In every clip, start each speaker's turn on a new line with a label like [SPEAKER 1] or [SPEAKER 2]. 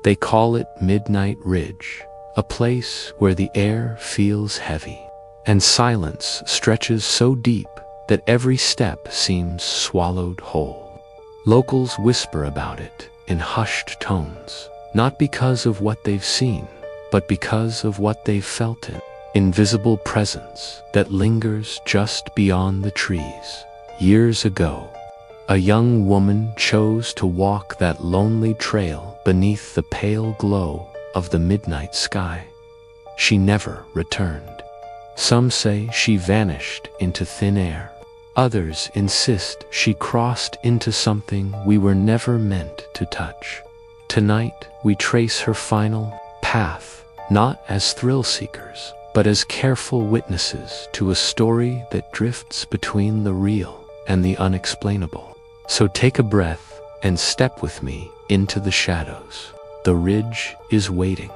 [SPEAKER 1] They call it Midnight Ridge, a place where the air feels heavy, and silence stretches so deep that every step seems swallowed whole. Locals whisper about it in hushed tones, not because of what they've seen, but because of what they've felt in invisible presence that lingers just beyond the trees. Years ago, a young woman chose to walk that lonely trail beneath the pale glow of the midnight sky. She never returned. Some say she vanished into thin air. Others insist she crossed into something we were never meant to touch. Tonight, we trace her final path, not as thrill seekers, but as careful witnesses to a story that drifts between the real and the unexplainable. So take a breath and step with me into the shadows. The ridge is waiting.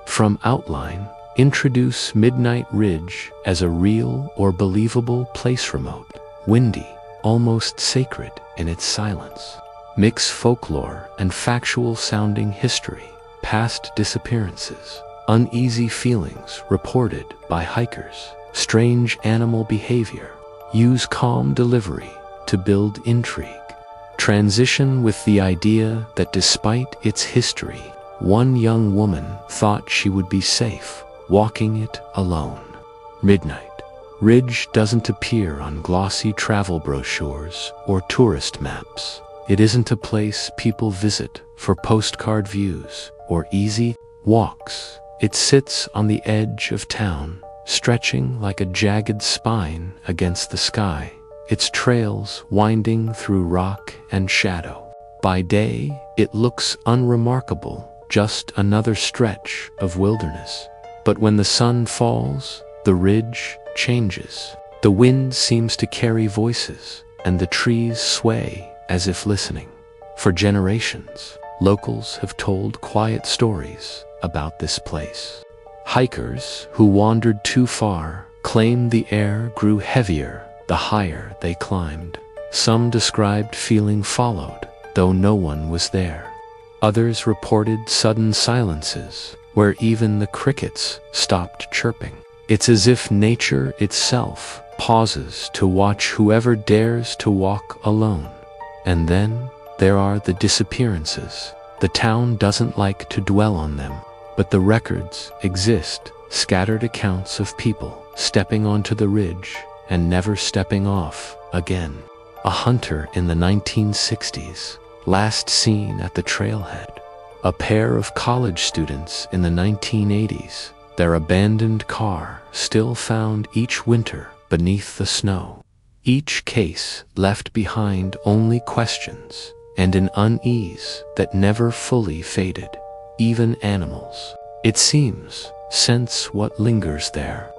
[SPEAKER 1] From outline, introduce Midnight Ridge as a real or believable place, remote, windy, almost sacred in its silence. Mix folklore and factual-sounding history, past disappearances, uneasy feelings reported by hikers, strange animal behavior. Use calm delivery to build intrigue. Transition with the idea that despite its history, one young woman thought she would be safe walking it alone. Midnight Ridge doesn't appear on glossy travel brochures or tourist maps. It isn't a place people visit for postcard views or easy walks. It sits on the edge of town, stretching like a jagged spine against the sky, its trails winding through rock and shadow. By day, it looks unremarkable, just another stretch of wilderness. But when the sun falls, the ridge changes. The wind seems to carry voices, and the trees sway as if listening. For generations, locals have told quiet stories about this place. Hikers who wandered too far claimed the air grew heavier the higher they climbed. Some described feeling followed, though no one was there. Others reported sudden silences, where even the crickets stopped chirping. It's as if nature itself pauses to watch whoever dares to walk alone. And then there are the disappearances. The town doesn't like to dwell on them, but the records exist, scattered accounts of people stepping onto the ridge and never stepping off again. A hunter in the 1960s, last seen at the trailhead. A pair of college students in the 1980s, their abandoned car still found each winter beneath the snow. Each case left behind only questions and an unease that never fully faded. Even animals, it seems, sense what lingers there.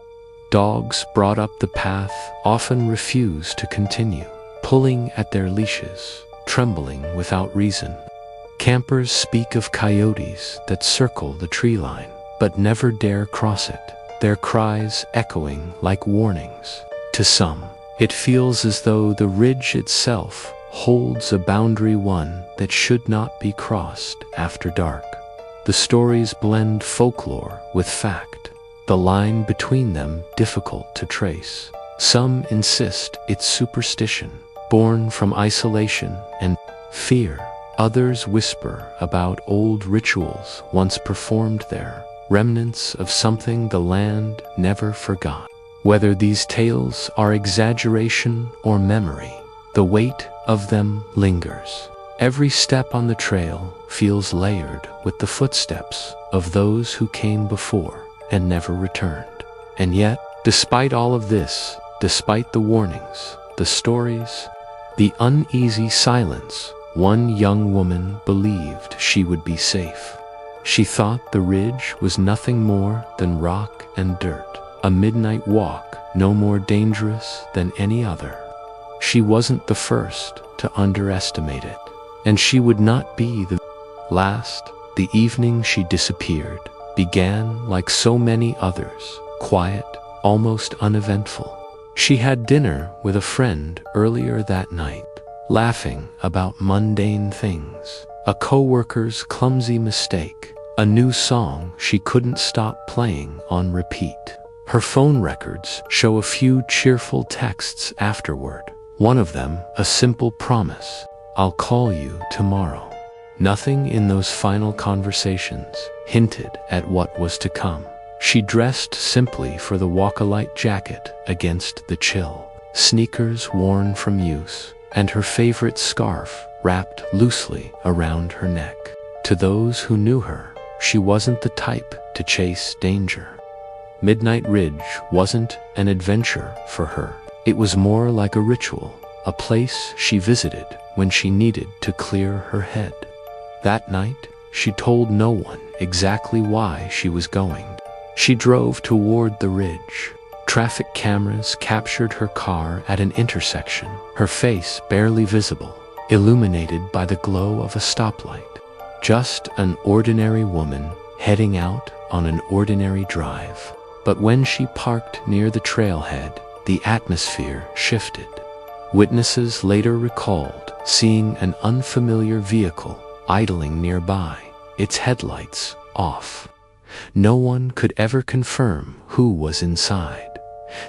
[SPEAKER 1] Dogs brought up the path often refuse to continue, pulling at their leashes, trembling without reason. Campers speak of coyotes that circle the tree line, but never dare cross it, their cries echoing like warnings. To some, it feels as though the ridge itself holds a boundary, one that should not be crossed after dark. The stories blend folklore with fact, the line between them difficult to trace. Some insist it's superstition, born from isolation and fear. Others whisper about old rituals once performed there, remnants of something the land never forgot. Whether these tales are exaggeration or memory, the weight of them lingers. Every step on the trail feels layered with the footsteps of those who came before and never returned. And yet, despite all of this, despite the warnings, the stories, the uneasy silence, one young woman believed she would be safe. She thought the ridge was nothing more than rock and dirt, a midnight walk no more dangerous than any other. She wasn't the first to underestimate it, and she would not be the last. The evening she disappeared began like so many others, quiet, almost uneventful. She had dinner with a friend earlier that night, laughing about mundane things. a coworker's clumsy mistake, a new song she couldn't stop playing on repeat. Her phone records show a few cheerful texts afterward. One of them, a simple promise, "I'll call you tomorrow." Nothing in those final conversations hinted at what was to come. She dressed simply for the walk-a-light jacket against the chill, sneakers worn from use, and her favorite scarf wrapped loosely around her neck. To those who knew her, she wasn't the type to chase danger. Midnight Ridge wasn't an adventure for her. It was more like a ritual, a place she visited when she needed to clear her head. That night, she told no one exactly why she was going. She drove toward the ridge. Traffic cameras captured her car at an intersection, her face barely visible, illuminated by the glow of a stoplight. Just an ordinary woman heading out on an ordinary drive. But when she parked near the trailhead, the atmosphere shifted. Witnesses later recalled seeing an unfamiliar vehicle idling nearby, its headlights off. No one could ever confirm who was inside.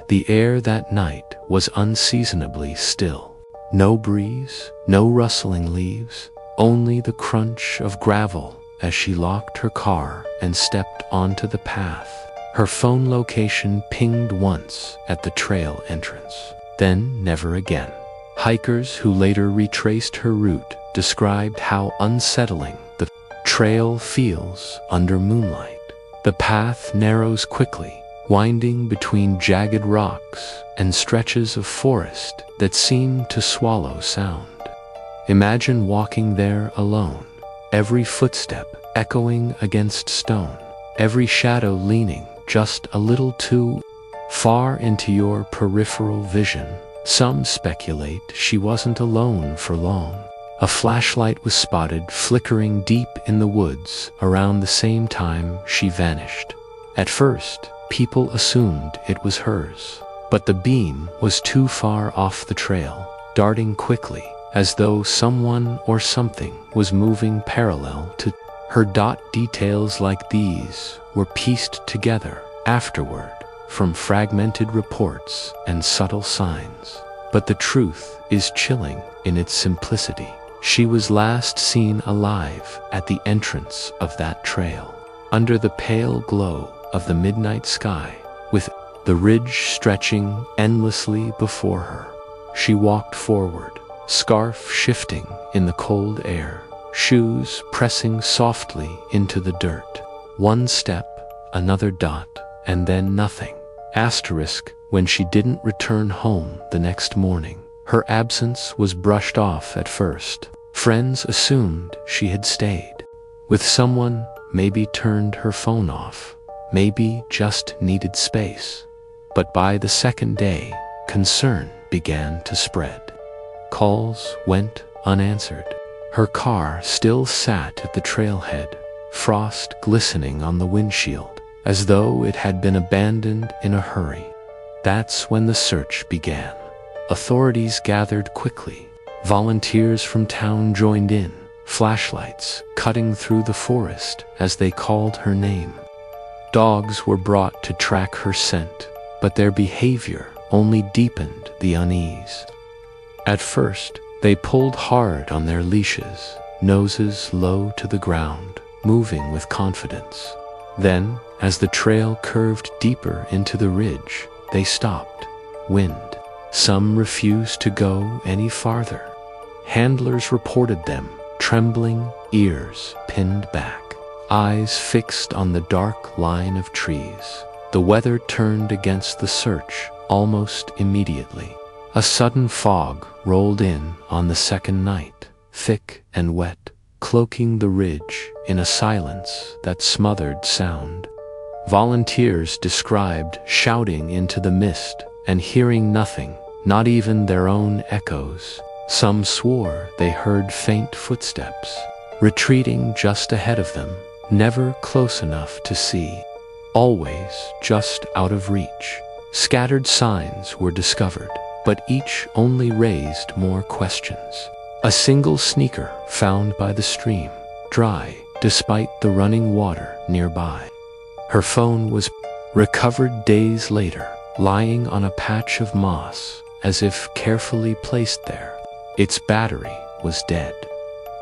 [SPEAKER 1] The air that night was unseasonably still. No breeze, no rustling leaves, only the crunch of gravel as she locked her car and stepped onto the path. Her phone location pinged once at the trail entrance, then never again. Hikers who later retraced her route described how unsettling the trail feels under moonlight. The path narrows quickly, winding between jagged rocks and stretches of forest that seem to swallow sound. Imagine walking there alone, every footstep echoing against stone, every shadow leaning just a little too far into your peripheral vision. Some speculate she wasn't alone for long. A flashlight was spotted flickering deep in the woods around the same time she vanished. At first, people assumed it was hers, but the beam was too far off the trail, darting quickly, as though someone or something was moving parallel to her. Details like these were pieced together afterward from fragmented reports and subtle signs. But the truth is chilling in its simplicity. She was last seen alive at the entrance of that trail, under the pale glow of the midnight sky, with the ridge stretching endlessly before her. She walked forward, scarf shifting in the cold air, shoes pressing softly into the dirt. One step, another dot, and then nothing. Asterisk, when she didn't return home the next morning. Her absence was brushed off at first. Friends assumed she had stayed with someone, maybe turned her phone off, maybe just needed space. But by the second day, concern began to spread. Calls went unanswered. Her car still sat at the trailhead, frost glistening on the windshield, as though it had been abandoned in a hurry. That's when the search began. Authorities gathered quickly. Volunteers from town joined in, flashlights cutting through the forest as they called her name. Dogs were brought to track her scent, but their behavior only deepened the unease. At first, they pulled hard on their leashes, noses low to the ground, moving with confidence. Then, as the trail curved deeper into the ridge, they stopped. Wind. Some refused to go any farther. Handlers reported them, trembling, ears pinned back, eyes fixed on the dark line of trees. The weather turned against the search almost immediately. A sudden fog rolled in on the second night, thick and wet, cloaking the ridge in a silence that smothered sound. Volunteers described shouting into the mist and hearing nothing, not even their own echoes. Some swore they heard faint footsteps, retreating just ahead of them, never close enough to see, always just out of reach. Scattered signs were discovered, but each only raised more questions. A single sneaker found by the stream, dry despite the running water nearby. Her phone was recovered days later, lying on a patch of moss, as if carefully placed there. Its battery was dead.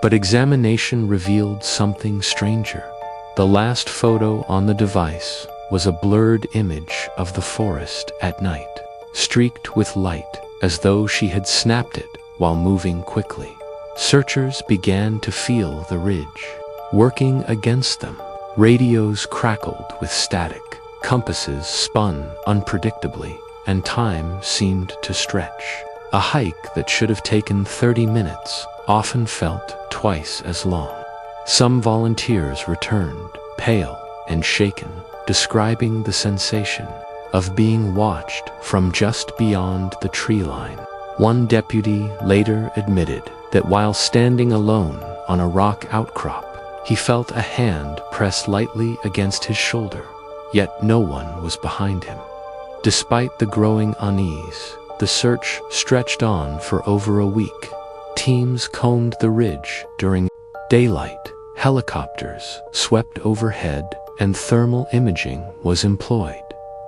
[SPEAKER 1] But examination revealed something stranger. The last photo on the device was a blurred image of the forest at night, streaked with light, as though she had snapped it while moving quickly. Searchers began to feel the ridge working against them. Radios crackled with static, compasses spun unpredictably, and time seemed to stretch. A hike that should have taken 30 minutes often felt twice as long. Some volunteers returned, pale and shaken, describing the sensation of being watched from just beyond the tree line. One deputy later admitted that while standing alone on a rock outcrop, he felt a hand press lightly against his shoulder, yet no one was behind him. Despite the growing unease, the search stretched on for over a week. Teams combed the ridge during daylight, helicopters swept overhead, and thermal imaging was employed.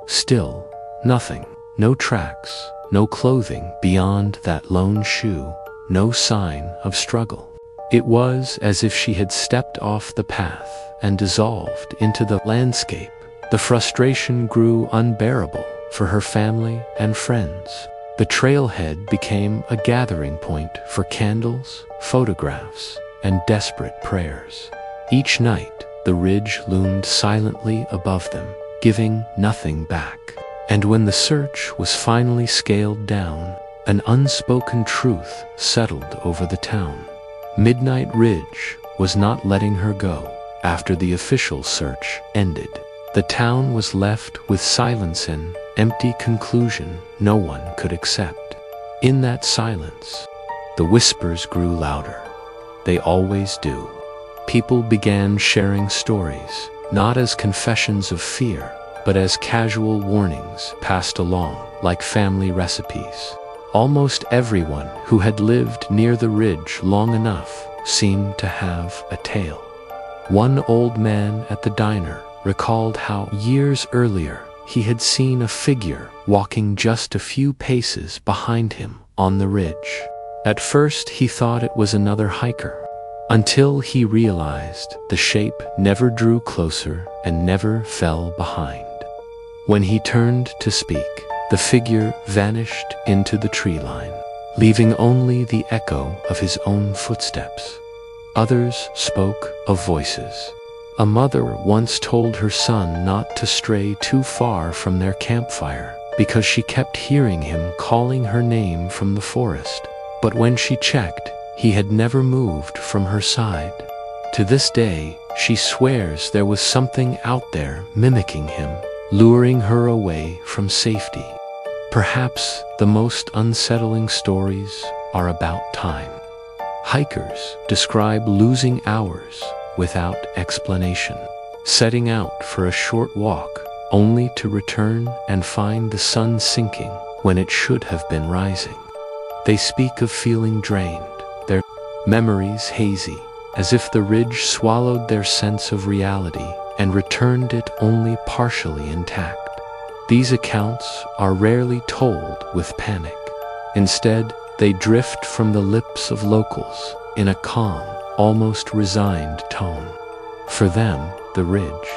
[SPEAKER 1] Still, nothing. No tracks, no clothing beyond that lone shoe, no sign of struggle. It was as if she had stepped off the path and dissolved into the landscape. The frustration grew unbearable for her family and friends. The trailhead became a gathering point for candles, photographs, and desperate prayers. Each night, the ridge loomed silently above them, giving nothing back. And when the search was finally scaled down, an unspoken truth settled over the town. Midnight Ridge was not letting her go. After the official search ended, the town was left with silence and empty conclusion no one could accept. In that silence, the whispers grew louder. They always do. People began sharing stories, not as confessions of fear, but as casual warnings passed along like family recipes. Almost everyone who had lived near the ridge long enough seemed to have a tale. One old man at the diner recalled how years earlier he had seen a figure walking just a few paces behind him on the ridge. At first he thought it was another hiker, until he realized the shape never drew closer and never fell behind. When he turned to speak, the figure vanished into the tree line, leaving only the echo of his own footsteps. Others spoke of voices. A mother once told her son not to stray too far from their campfire because she kept hearing him calling her name from the forest. But when she checked, he had never moved from her side. To this day, she swears there was something out there mimicking him, luring her away from safety. Perhaps the most unsettling stories are about time. Hikers describe losing hours without explanation, setting out for a short walk only to return and find the sun sinking when it should have been rising. They speak of feeling drained, their memories hazy, as if the ridge swallowed their sense of reality and returned it only partially intact. These accounts are rarely told with panic. Instead, they drift from the lips of locals in a calm, almost resigned tone. For them, the ridge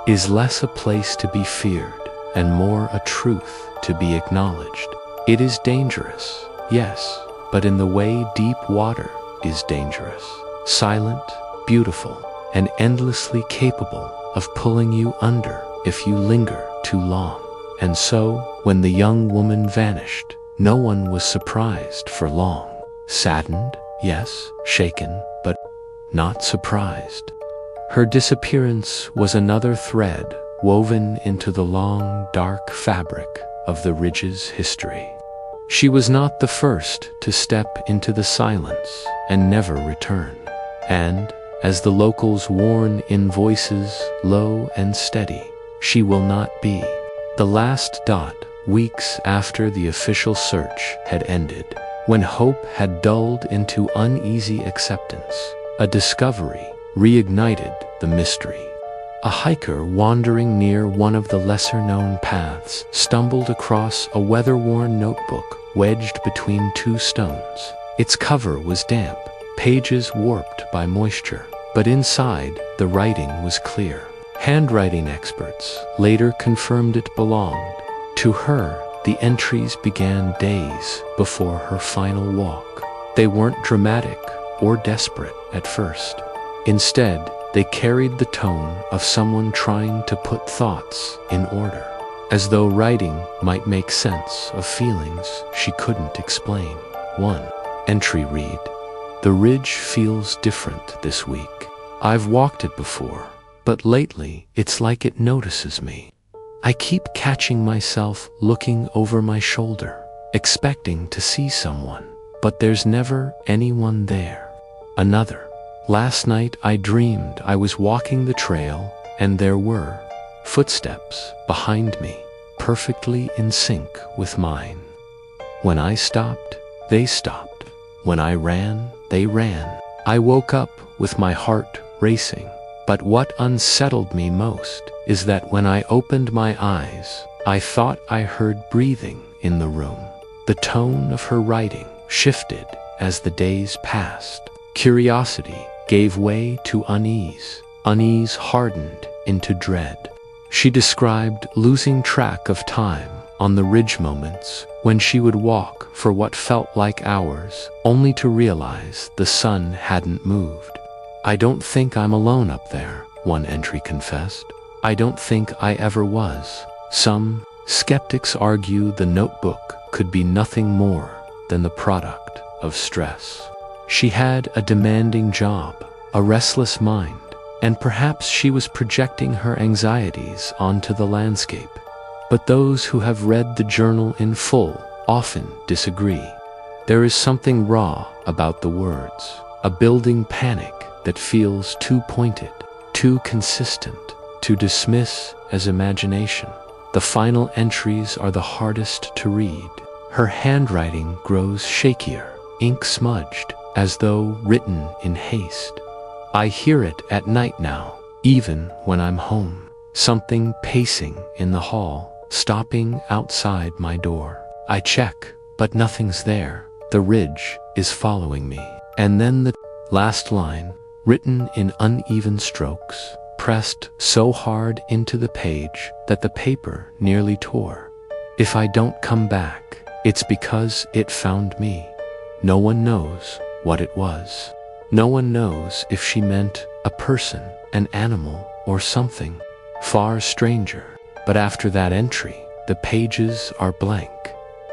[SPEAKER 1] is less a place to be feared and more a truth to be acknowledged. It is dangerous, yes, but in the way deep water is dangerous, silent, beautiful, and endlessly capable of pulling you under if you linger too long. And so, when the young woman vanished, no one was surprised for long. Saddened, yes, shaken, but not surprised. Her disappearance was another thread woven into the long, dark fabric of the ridge's history. She was not the first to step into the silence and never return. And, as the locals warn in voices low and steady, she will not be. The last dot, weeks after the official search had ended, when hope had dulled into uneasy acceptance, a discovery reignited the mystery. A hiker wandering near one of the lesser-known paths stumbled across a weather-worn notebook wedged between two stones. Its cover was damp, pages warped by moisture, but inside the writing was clear. Handwriting experts later confirmed it belonged to her. The entries began days before her final walk. They weren't dramatic or desperate at first. Instead, they carried the tone of someone trying to put thoughts in order, as though writing might make sense of feelings she couldn't explain. One entry read, "The ridge feels different this week. I've walked it before, but lately it's like it notices me. I keep catching myself looking over my shoulder, expecting to see someone, but there's never anyone there." Another, "Last night I dreamed I was walking the trail and there were footsteps behind me, perfectly in sync with mine. When I stopped, they stopped. When I ran, they ran. I woke up with my heart racing. But what unsettled me most is that when I opened my eyes, I thought I heard breathing in the room." The tone of her writing shifted as the days passed. Curiosity gave way to unease. Unease hardened into dread. She described losing track of time on the ridge, moments when she would walk for what felt like hours, only to realize the sun hadn't moved. "I don't think I'm alone up there," one entry confessed. "I don't think I ever was." Some skeptics argue the notebook could be nothing more than the product of stress. She had a demanding job, a restless mind, and perhaps she was projecting her anxieties onto the landscape. But those who have read the journal in full often disagree. There is something raw about the words, a building panic that feels too pointed, too consistent, to dismiss as imagination. The final entries are the hardest to read. Her handwriting grows shakier, ink smudged, as though written in haste. "I hear it at night now, even when I'm home. Something pacing in the hall, stopping outside my door. I check, but nothing's there. The ridge is following me." And then the last line, written in uneven strokes, pressed so hard into the page that the paper nearly tore. "If I don't come back, it's because it found me." No one knows what it was. No one knows if she meant a person, an animal, or something far stranger. But after that entry, the pages are blank.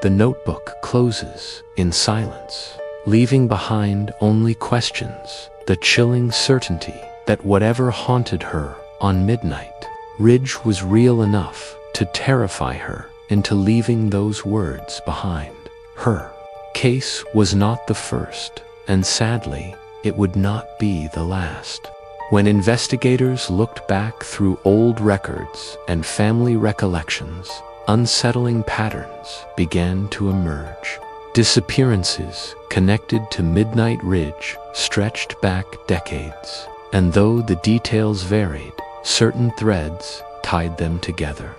[SPEAKER 1] The notebook closes in silence, leaving behind only questions, the chilling certainty that whatever haunted her on Midnight Ridge was real enough to terrify her into leaving those words behind. Her case was not the first, and sadly, it would not be the last. When investigators looked back through old records and family recollections, unsettling patterns began to emerge. Disappearances connected to Midnight Ridge stretched back decades, and though the details varied, certain threads tied them together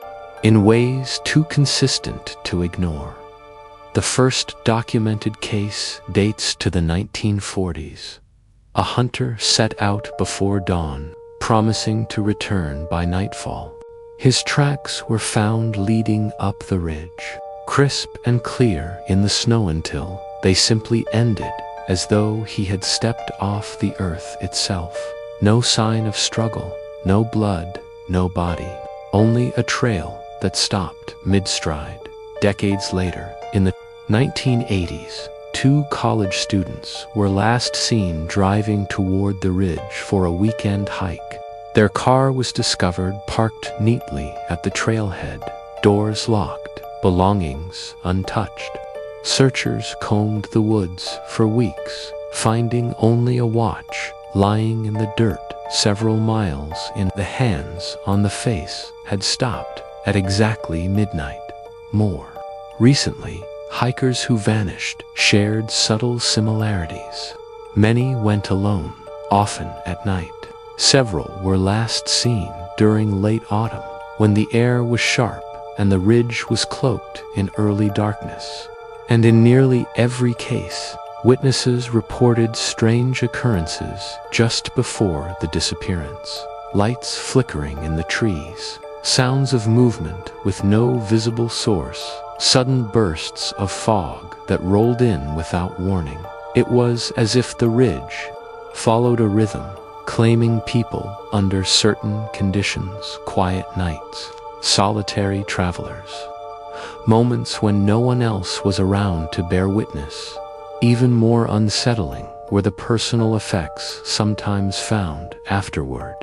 [SPEAKER 1] in ways too consistent to ignore. The first documented case dates to the 1940s. A hunter set out before dawn, promising to return by nightfall. His tracks were found leading up the ridge, crisp and clear in the snow until they simply ended, as though he had stepped off the earth itself. No sign of struggle, no blood, no body, only a trail that stopped mid-stride. Decades later, in the 1980s, two college students were last seen driving toward the ridge for a weekend hike. Their car was discovered parked neatly at the trailhead, doors locked, belongings untouched. Searchers combed the woods for weeks, finding only a watch lying in the dirt several miles in. The hands on the face had stopped at exactly midnight. More recently, Hikers who vanished shared subtle similarities. Many went alone, often at night. Several were last seen during late autumn, when the air was sharp and the ridge was cloaked in early darkness. And in nearly every case, witnesses reported strange occurrences just before the disappearance. Lights flickering in the trees, sounds of movement with no visible source, sudden bursts of fog that rolled in without warning. It was as if the ridge followed a rhythm, claiming people under certain conditions, quiet nights, solitary travelers, moments when no one else was around to bear witness. Even more unsettling were the personal effects sometimes found afterward.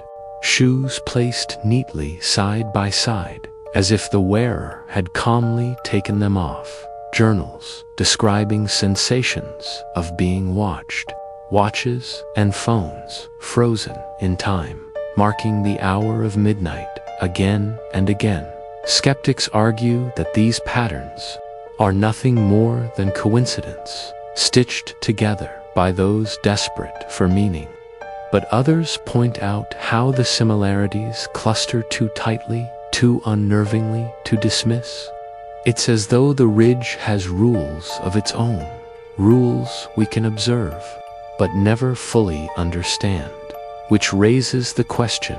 [SPEAKER 1] Shoes placed neatly side by side, as if the wearer had calmly taken them off. Journals describing sensations of being watched. Watches and phones frozen in time, marking the hour of midnight again and again. Skeptics argue that these patterns are nothing more than coincidence, stitched together by those desperate for meaning. But others point out how the similarities cluster too tightly, too unnervingly to dismiss. It's as though the ridge has rules of its own, rules we can observe, but never fully understand, which raises the question,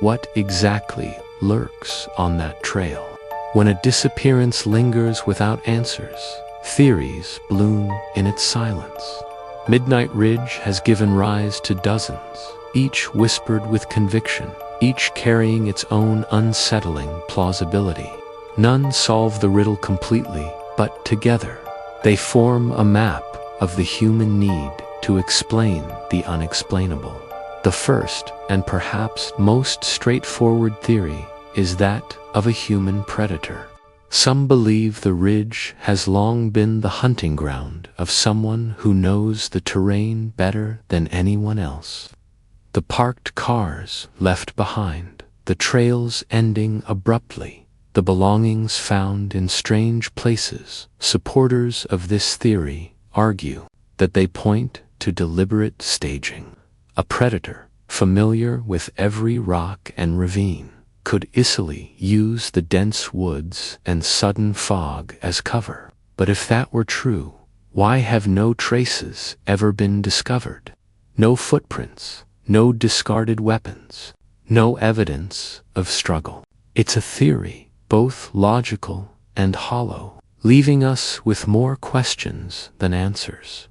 [SPEAKER 1] what exactly lurks on that trail? When a disappearance lingers without answers, theories bloom in its silence. Midnight Ridge has given rise to dozens, each whispered with conviction, each carrying its own unsettling plausibility. None solve the riddle completely, but together, they form a map of the human need to explain the unexplainable. The first, and perhaps most straightforward theory, is that of a human predator. Some believe the ridge has long been the hunting ground of someone who knows the terrain better than anyone else. The parked cars left behind, the trails ending abruptly, the belongings found in strange places. Supporters of this theory argue that they point to deliberate staging. A predator, familiar with every rock and ravine, could easily use the dense woods and sudden fog as cover. But if that were true, why have no traces ever been discovered? No footprints, no discarded weapons, no evidence of struggle. It's a theory, both logical and hollow, leaving us with more questions than answers.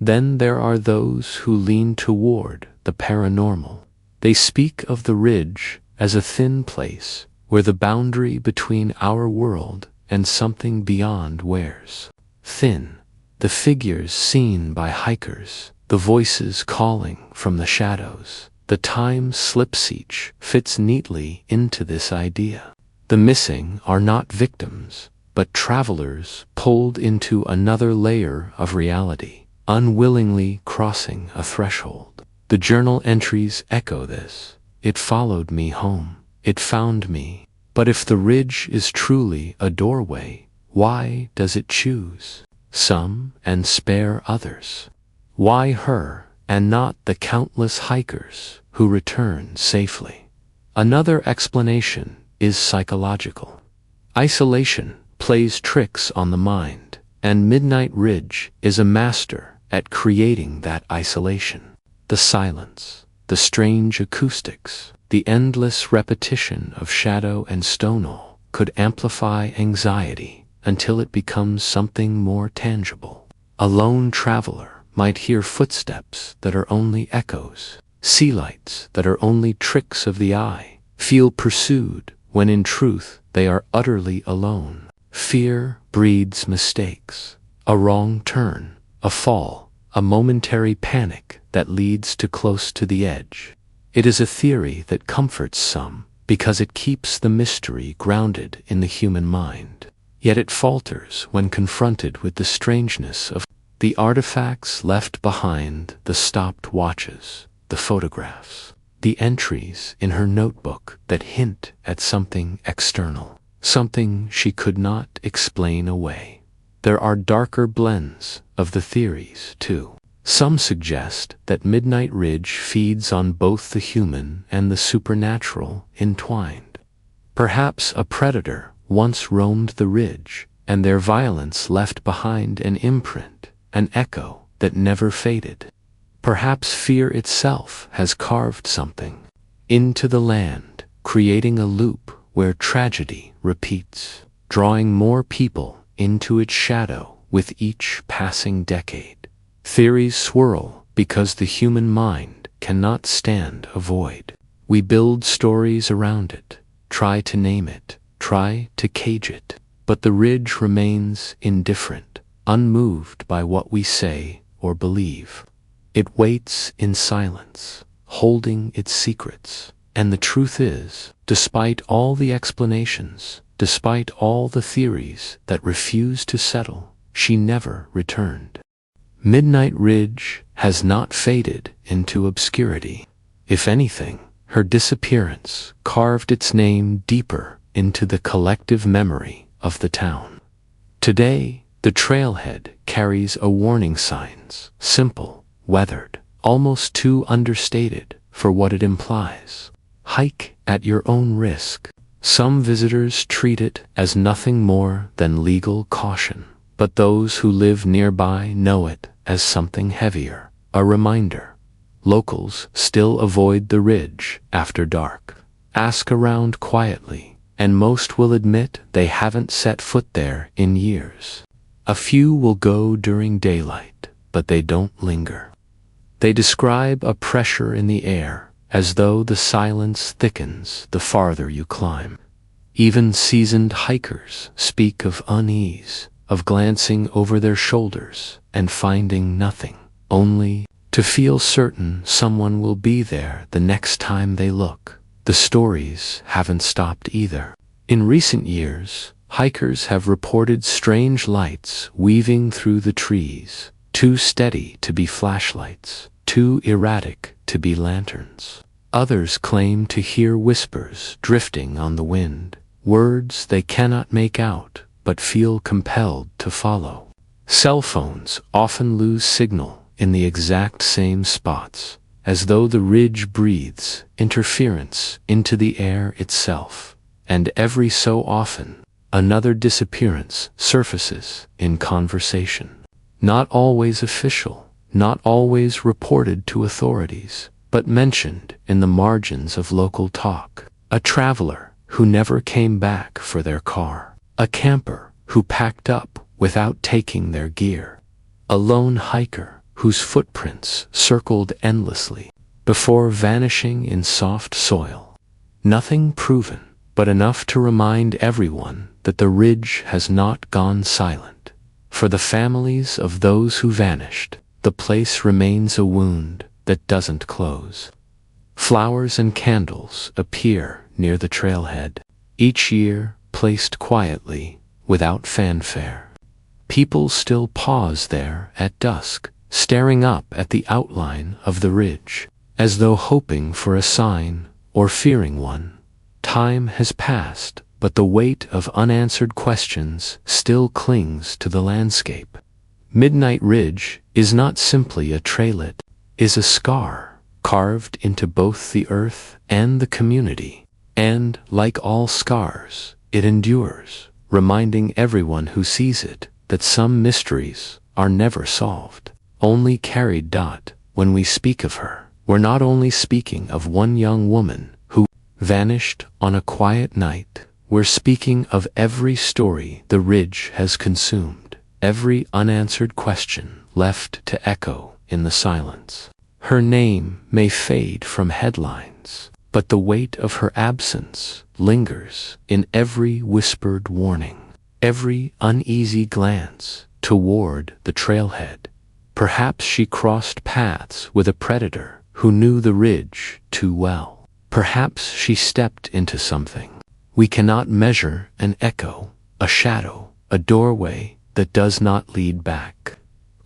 [SPEAKER 1] Then there are those who lean toward the paranormal. They speak of the ridge as a thin place where the boundary between our world and something beyond wears thin. The figures seen by hikers, the voices calling from the shadows, the time slips each fits neatly into this idea. The missing are not victims, but travelers pulled into another layer of reality, unwillingly crossing a threshold. The journal entries echo this. It followed me home. It found me. But if the ridge is truly a doorway, why does it choose some and spare others? Why her and not the countless hikers who return safely? Another explanation is psychological. Isolation plays tricks on the mind, and Midnight Ridge is a master at creating that isolation. The silence, the strange acoustics, the endless repetition of shadow and stonewall could amplify anxiety until it becomes something more tangible. A lone traveler might hear footsteps that are only echoes, see lights that are only tricks of the eye, feel pursued when in truth they are utterly alone. Fear breeds mistakes, a wrong turn, a fall, a momentary panic that leads to close to the edge. It is a theory that comforts some because it keeps the mystery grounded in the human mind. Yet it falters when confronted with the strangeness of the artifacts left behind, the stopped watches, the photographs, the entries in her notebook that hint at something external, something she could not explain away. There are darker blends of the theories, too. Some suggest that Midnight Ridge feeds on both the human and the supernatural entwined. Perhaps a predator once roamed the ridge, and their violence left behind an imprint, an echo that never faded. Perhaps fear itself has carved something into the land, creating a loop where tragedy repeats, drawing more people into its shadow with each passing decade. Theories swirl because the human mind cannot stand a void. We build stories around it, try to name it, try to cage it, but the ridge remains indifferent, unmoved by what we say or believe. It waits in silence, holding its secrets, and the truth is, despite all the explanations, despite all the theories that refuse to settle, she never returned. Midnight Ridge has not faded into obscurity. If anything, her disappearance carved its name deeper into the collective memory of the town. Today, the trailhead carries a warning signs, simple, weathered, almost too understated for what it implies. Hike at your own risk. Some visitors treat it as nothing more than legal caution, but those who live nearby know it as something heavier, a reminder. Locals still avoid the ridge after dark, ask around quietly, and most will admit they haven't set foot there in years. A few will go during daylight, but they don't linger. They describe a pressure in the air, as though the silence thickens the farther you climb. Even seasoned hikers speak of unease, of glancing over their shoulders and finding nothing, only to feel certain someone will be there the next time they look. The stories haven't stopped either. In recent years, hikers have reported strange lights weaving through the trees, too steady to be flashlights, too erratic to be lanterns. Others claim to hear whispers drifting on the wind, words they cannot make out but feel compelled to follow. Cell phones often lose signal in the exact same spots, as though the ridge breathes interference into the air itself. And every so often, another disappearance surfaces in conversation. Not always official, not always reported to authorities, but mentioned in the margins of local talk. A traveler who never came back for their car. A camper who packed up without taking their gear. A lone hiker whose footprints circled endlessly before vanishing in soft soil. Nothing proven, but enough to remind everyone that the ridge has not gone silent. For the families of those who vanished, the place remains a wound that doesn't close. Flowers and candles appear near the trailhead, each year placed quietly, without fanfare. People still pause there at dusk, staring up at the outline of the ridge, as though hoping for a sign or fearing one. Time has passed, but the weight of unanswered questions still clings to the landscape. Midnight Ridge is not simply a trailhead, is a scar carved into both the earth and the community. And, like all scars, it endures, reminding everyone who sees it that some mysteries are never solved, only carried. When we speak of her, we're not only speaking of one young woman who vanished on a quiet night, we're speaking of every story the ridge has consumed, every unanswered question left to echo in the silence. Her name may fade from headlines, but the weight of her absence lingers in every whispered warning, every uneasy glance toward the trailhead. Perhaps she crossed paths with a predator who knew the ridge too well. Perhaps she stepped into something we cannot measure, an echo, a shadow, a doorway that does not lead back.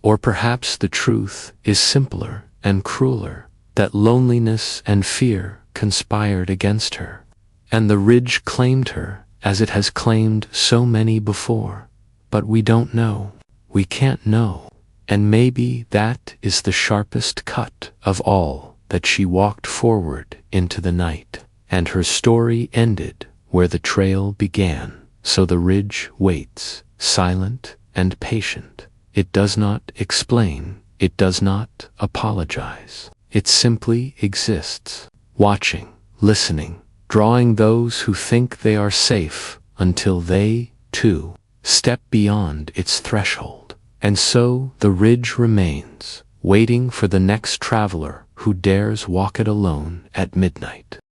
[SPEAKER 1] Or perhaps the truth is simpler and crueler, that loneliness and fear conspired against her, and the ridge claimed her as it has claimed so many before. But we don't know. We can't know. And maybe that is the sharpest cut of all, that she walked forward into the night, and her story ended where the trail began. So the ridge waits, silent and patient. It does not explain. It does not apologize. It simply exists, watching, listening, drawing those who think they are safe until they, too, step beyond its threshold. And so the ridge remains, waiting for the next traveler who dares walk it alone at midnight.